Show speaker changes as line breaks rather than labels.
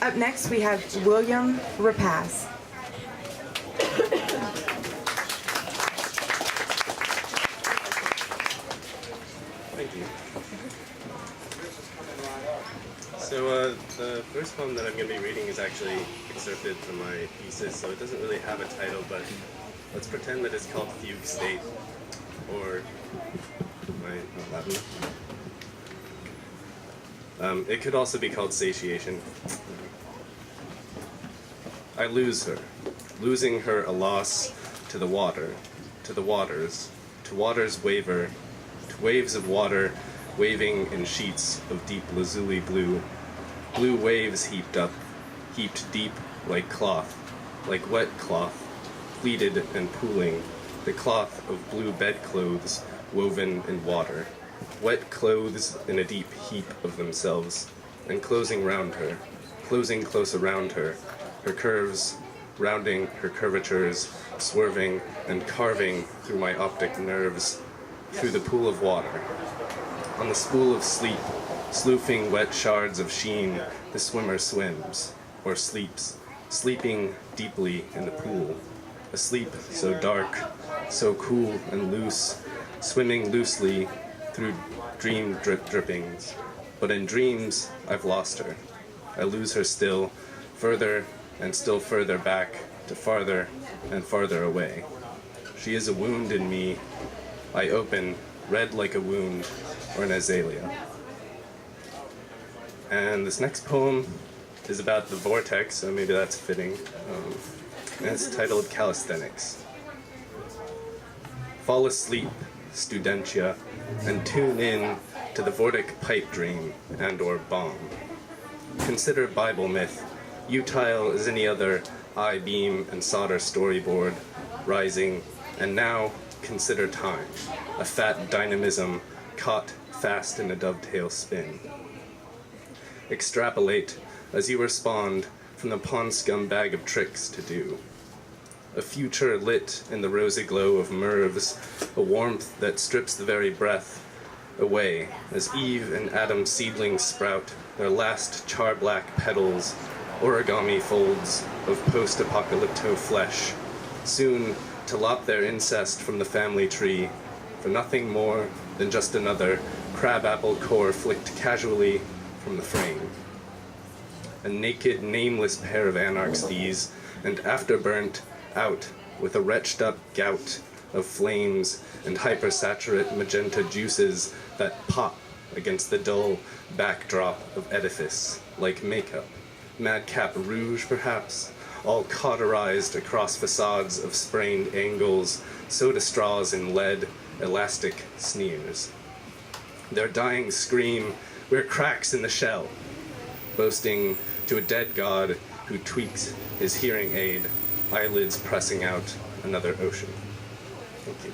Up next, we have William Repass.
Thank you. So the first poem that I'm going to be reading is actually excerpted from my thesis, so it doesn't really have a title, but let's pretend that it's called Fugue State, or my Latin. It could also be called Satiation. I lose her, losing her a loss to the water, to the waters, to waters waver, to waves of water waving in sheets of deep lazuli blue, blue waves heaped up, heaped deep like cloth, like wet cloth, pleated and pooling, the cloth of blue bedclothes woven in water, wet clothes in a deep heap of themselves, and closing round her, closing close around her, her curves, rounding her curvatures, swerving and carving through my optic nerves, through the pool of water. On the spool of sleep, sloofing wet shards of sheen, the swimmer swims, or sleeps, sleeping deeply in the pool. A sleep so dark, so cool and loose, swimming loosely through dream drippings. But in dreams, I've lost her. I lose her still, further and still further back to farther and farther away. She is a wound in me. I open, red like a wound or an azalea. And this next poem is about the vortex, so maybe that's fitting. And it's titled Calisthenics. Fall asleep, studentia, and tune in to the vortic pipe dream and or bomb. Consider Bible myth, utile as any other I-beam and solder storyboard, rising, and now consider time, a fat dynamism caught fast in a dovetail spin. Extrapolate as you respond from the pond scum bag of tricks to do. A future lit in the rosy glow of Mervs, a warmth that strips the very breath away as Eve and Adam's seedlings sprout their last char-black petals, origami folds of post-apocalypto flesh, soon to lop their incest from the family tree for nothing more than just another crabapple core flicked casually from the frame. A naked, nameless pair of anarchs these, and afterburnt out with a wretched up gout of flames and hypersaturate magenta juices that pop against the dull backdrop of edifice, like makeup. Madcap rouge, perhaps, all cauterized across facades of sprained angles, soda straws in lead, elastic sneers. Their dying scream, we're cracks in the shell, boasting to a dead god who tweaks his hearing aid, eyelids pressing out another ocean. Thank you.